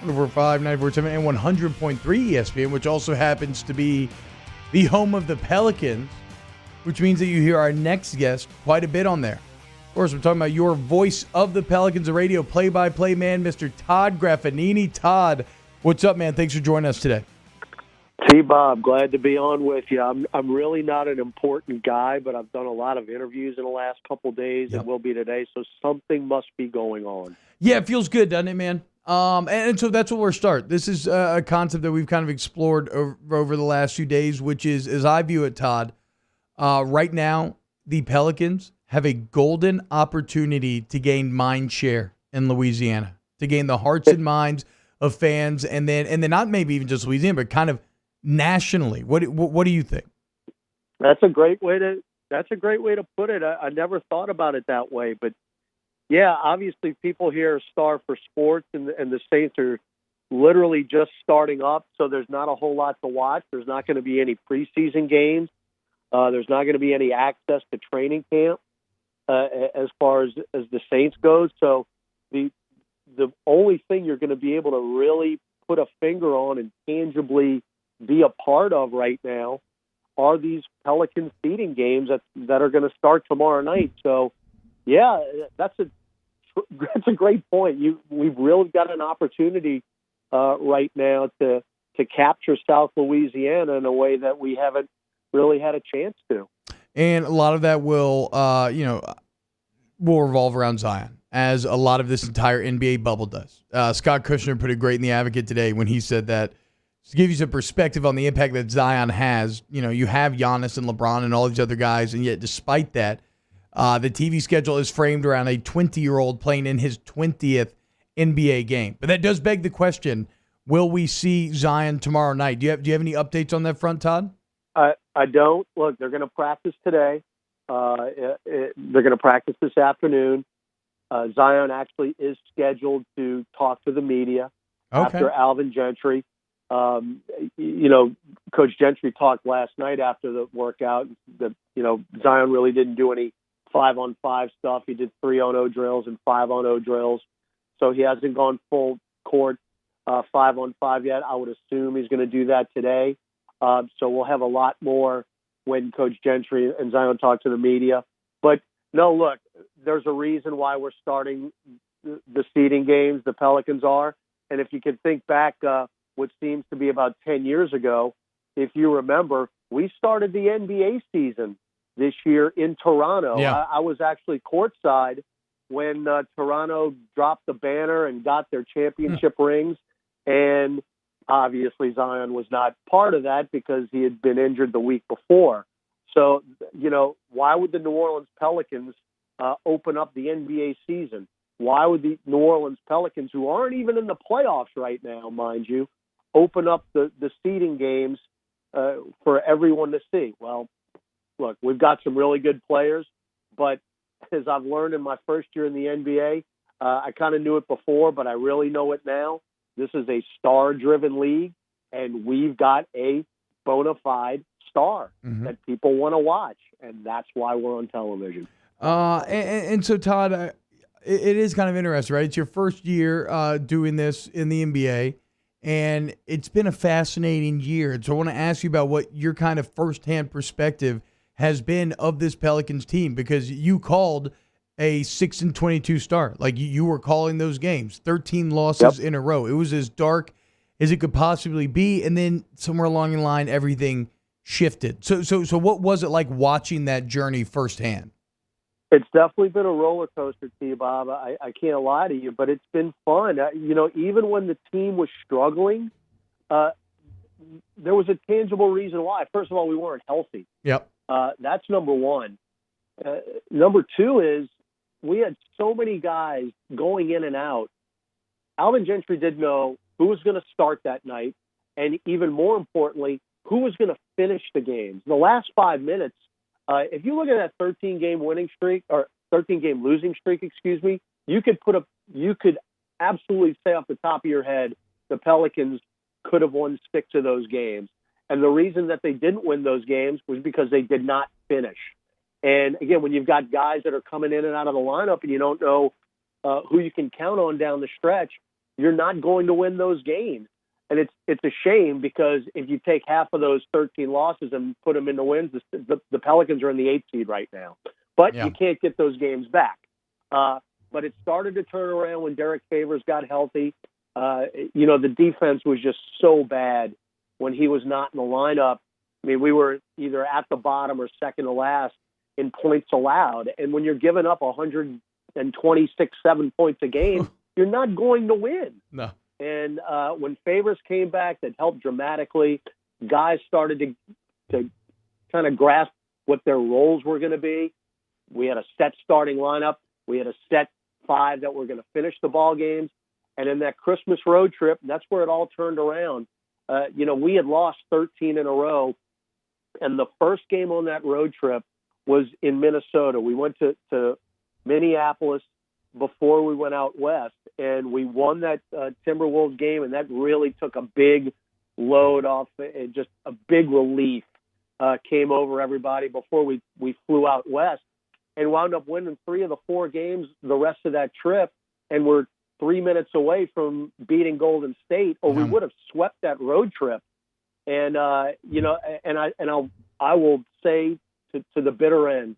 104.5, 94.7, and 100.3 ESPN, which also happens to be the home of the Pelicans, which means that you hear our next guest quite a bit on there. Of course, we're talking about your voice of the Pelicans, the radio play-by-play man, Mr. Todd Graffagnini. Todd, what's up, man? Thanks for joining us today. T-Bob, glad to be on with you. I'm really not an important guy, but I've done a lot of interviews in the last couple of days and will be today, so something must be going on. Yeah, it feels good, doesn't it, man? And so that's where we'll start. This is a concept that we've kind of explored over the last few days, which is, as I view it, Todd, right now, the Pelicans have a golden opportunity to gain mind share in Louisiana, to gain the hearts and minds of fans, and then not maybe even just Louisiana, but kind of nationally. What do you think? That's a great way to put it. I never thought about it that way, but yeah, obviously people here are starved for sports, and the Saints are literally just starting up, so there's not a whole lot to watch. There's not going to be any preseason games. There's not going to be any access to training camp as far as the Saints goes. So the only thing you're going to be able to really put a finger on and tangibly be a part of right now are these Pelicans seeding games that are going to start tomorrow night. So, yeah, that's a great point. We've really got an opportunity right now to capture South Louisiana in a way that we haven't really had a chance to. And a lot of that will revolve around Zion, as a lot of this entire NBA bubble does. Scott Kushner put it great in The Advocate today when he said that, to give you some perspective on the impact that Zion has, you have Giannis and LeBron and all these other guys, and yet despite that, the TV schedule is framed around a 20-year-old playing in his 20th NBA game. But that does beg the question, will we see Zion tomorrow night? Do you have any updates on that front, Todd? I don't. Look, they're going to practice today. They're going to practice this afternoon. Zion actually is scheduled to talk to the media after Alvin Gentry. Coach Gentry talked last night after the workout that, Zion really didn't do any 5-on-5 stuff. He did 3-on-0 drills and 5-on-0 drills. So he hasn't gone full court 5-on-5 yet. I would assume he's going to do that today. So we'll have a lot more when Coach Gentry and Zion talk to the media. But, no, look, there's a reason why we're starting the seeding games, the Pelicans are. And if you can think back what seems to be about 10 years ago, if you remember, we started the NBA season this year in Toronto. Yeah. I was actually courtside when Toronto dropped the banner and got their championship rings. And obviously, Zion was not part of that because he had been injured the week before. So, why would the New Orleans Pelicans open up the NBA season? Why would the New Orleans Pelicans, who aren't even in the playoffs right now, mind you, open up the seeding games for everyone to see? Well, look, we've got some really good players, but as I've learned in my first year in the NBA, I kind of knew it before, but I really know it now. This is a star-driven league, and we've got a bona fide star that people want to watch, and that's why we're on television. And so, Todd, it is kind of interesting, right? It's your first year doing this in the NBA, and it's been a fascinating year. So I want to ask you about what your kind of firsthand perspective has been of this Pelicans team, because you called a 6-22 start. Like you were calling those games, 13 losses in a row. It was as dark as it could possibly be. And then somewhere along the line, everything shifted. So what was it like watching that journey firsthand? It's definitely been a roller coaster, T-Bob. I can't lie to you, but it's been fun. Even when the team was struggling, there was a tangible reason why. First of all, we weren't healthy. Yep. That's number one. Number two is we had so many guys going in and out. Alvin Gentry didn't know who was going to start that night, and even more importantly, who was going to finish the games. The last 5 minutes, if you look at that 13-game winning streak, or 13-game losing streak, you could absolutely say off the top of your head the Pelicans could have won 6 of those games. And the reason that they didn't win those games was because they did not finish. And again, when you've got guys that are coming in and out of the lineup and you don't know who you can count on down the stretch, you're not going to win those games. And it's a shame because if you take half of those 13 losses and put them into wins, the Pelicans are in the 8th seed right now. But you can't get those games back. But it started to turn around when Derek Favors got healthy. The defense was just so bad when he was not in the lineup. I mean, we were either at the bottom or second to last in points allowed. And when you're giving up 126-7 points a game, you're not going to win. No. And when Favors came back, that helped dramatically. Guys started to kind of grasp what their roles were going to be. We had a set starting lineup. We had a set 5 that were going to finish the ball games. And in that Christmas road trip, that's where it all turned around. We had lost 13 in a row. And the first game on that road trip was in Minnesota. We went to Minneapolis before we went out west, and we won that Timberwolves game, and that really took a big load off, and just a big relief came over everybody before we flew out west, and wound up winning 3 of the 4 games the rest of that trip, and we're 3 minutes away from beating Golden State, or we would have swept that road trip. And I will say to the bitter end,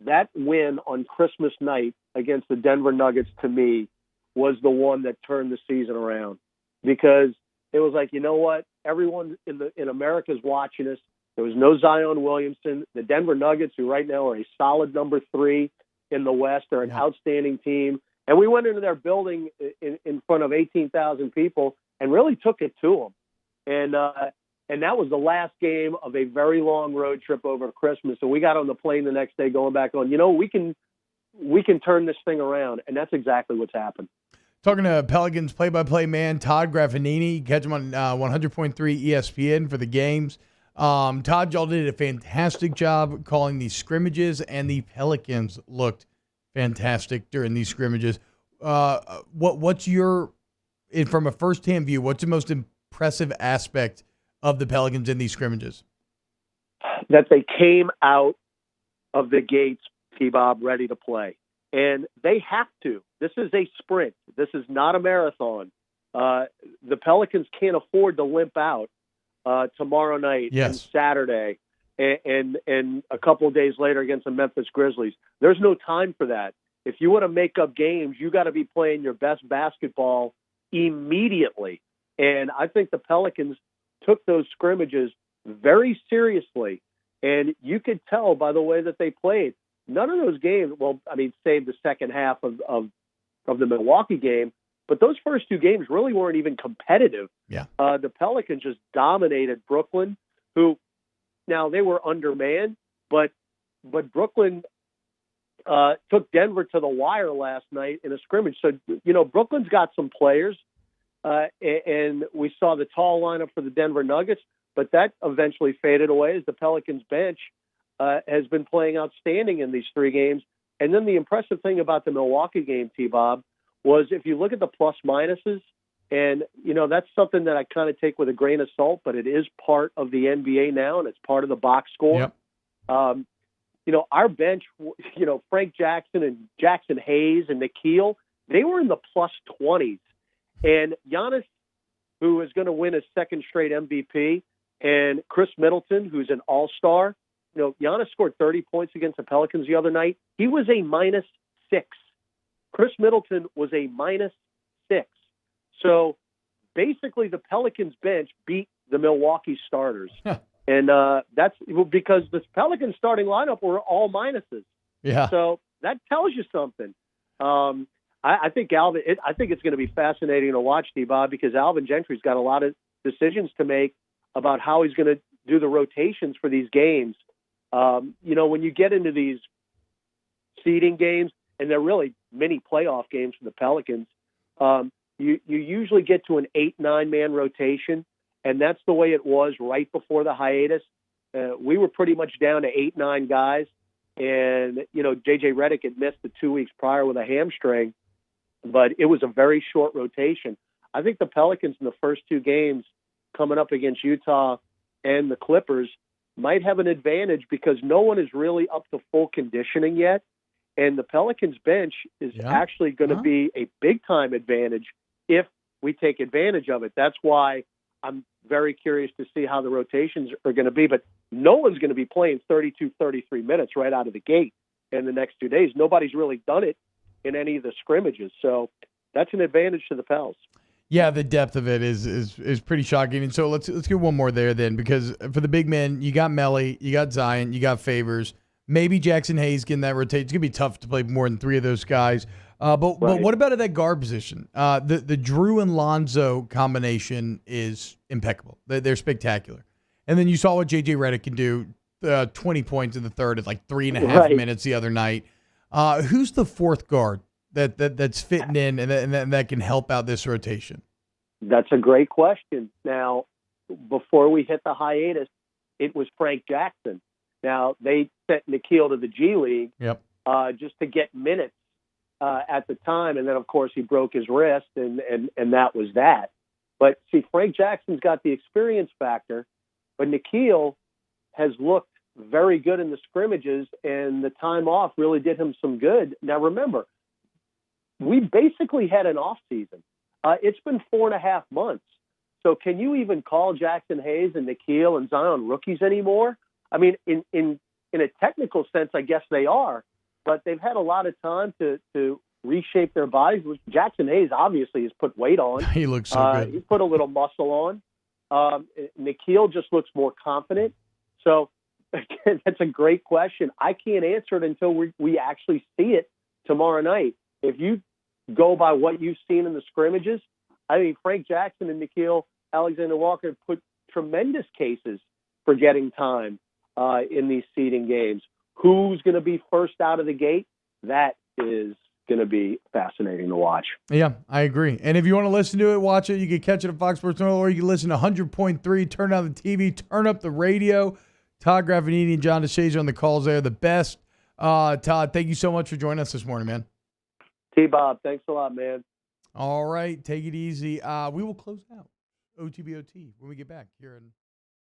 that win on Christmas night against the Denver Nuggets, to me, was the one that turned the season around, because it was like, you know what? Everyone in America is watching us. There was no Zion Williamson. The Denver Nuggets, who right now are a solid number 3 in the West, are an outstanding team. And we went into their building in front of 18,000 people and really took it to them. And that was the last game of a very long road trip over Christmas. So we got on the plane the next day going back on, we can turn this thing around. And that's exactly what's happened. Talking to Pelicans play-by-play man Todd Graffagnini. Catch him on 100.3 ESPN for the games. Todd, y'all did a fantastic job calling these scrimmages, and the Pelicans looked fantastic during these scrimmages. What's your, from a first-hand view, what's the most impressive aspect of the Pelicans in these scrimmages? That they came out of the gates, T-Bob, ready to play. And they have to. This is a sprint. This is not a marathon. The Pelicans can't afford to limp out tomorrow night and Saturday and a couple of days later against the Memphis Grizzlies. There's no time for that. If you want to make up games, you got to be playing your best basketball immediately. And I think the Pelicans took those scrimmages very seriously. And you could tell by the way that they played. None of those games, save the second half of the Milwaukee game, but those first 2 games really weren't even competitive. Yeah. The Pelicans just dominated Brooklyn, who now they were undermanned, but Brooklyn took Denver to the wire last night in a scrimmage. So, Brooklyn's got some players, and we saw the tall lineup for the Denver Nuggets, but that eventually faded away as the Pelicans bench has been playing outstanding in these 3 games. And then the impressive thing about the Milwaukee game, T-Bob, was if you look at the plus minuses, and, that's something that I kind of take with a grain of salt, but it is part of the NBA now, and it's part of the box score. Yep. Our bench, Frank Jackson and Jackson Hayes and Nikhil, they were in the plus 20s. And Giannis, who is going to win his second straight MVP, and Chris Middleton, who's an all-star, Giannis scored 30 points against the Pelicans the other night. He was a -6. Chris Middleton was a -6. So basically the Pelicans bench beat the Milwaukee starters. And that's because the Pelicans starting lineup were all minuses. Yeah. So that tells you something. I think I think it's going to be fascinating to watch, D-Bob, because Alvin Gentry's got a lot of decisions to make about how he's going to do the rotations for these games. When you get into these seeding games, and they're really mini playoff games for the Pelicans, you usually get to an 8-9 man rotation, and that's the way it was right before the hiatus. We were pretty much down to 8-9 guys, and JJ Redick had missed the 2 weeks prior with a hamstring, but it was a very short rotation. I think the Pelicans in the first 2 games coming up against Utah and the Clippers might have an advantage because no one is really up to full conditioning yet. And the Pelicans bench is actually going to be a big time advantage if we take advantage of it. That's why I'm very curious to see how the rotations are going to be. But no one's going to be playing 32, 33 minutes right out of the gate in the next 2 days. Nobody's really done it in any of the scrimmages. So that's an advantage to the Pels. Yeah, the depth of it is pretty shocking. And so let's get one more there then, because for the big men, you got Melly, you got Zion, you got Favors, maybe Jackson Hayes getting that rotate. It's gonna be tough to play more than 3 of those guys. But what about at that guard position? The Drew and Lonzo combination is impeccable. They're spectacular. And then you saw what JJ Redick can do. 20 points in the third at like 3.5 minutes the other night. Who's the fourth guard that's fitting in and that can help out this rotation? That's a great question. Now, before we hit the hiatus, it was Frank Jackson. Now, they sent Nikhil to the G League just to get minutes at the time. And then, of course, he broke his wrist, and that was that. But, see, Frank Jackson's got the experience factor, but Nikhil has looked very good in the scrimmages, and the time off really did him some good. Now, remember, we basically had an off season. It's been 4.5 months. So can you even call Jackson Hayes and Nikhil and Zion rookies anymore? I mean, in a technical sense, I guess they are, but they've had a lot of time to reshape their bodies. Jackson Hayes obviously has put weight on. He looks so good. He put a little muscle on. Nikhil just looks more confident. So again, that's a great question. I can't answer it until we actually see it tomorrow night. If you go by what you've seen in the scrimmages, I mean, Frank Jackson and Nikhil Alexander-Walker have put tremendous cases for getting time in these seeding games. Who's going to be first out of the gate? That is going to be fascinating to watch. Yeah, I agree. And if you want to listen to it, watch it. You can catch it at Fox Sports North, or you can listen to 100.3. Turn down the TV, turn up the radio. Todd Graffagnini and John DeShazier on the calls there. The best. Todd, thank you so much for joining us this morning, man. T-Bob, thanks a lot, man. All right, take it easy. We will close out OTBOT when we get back here in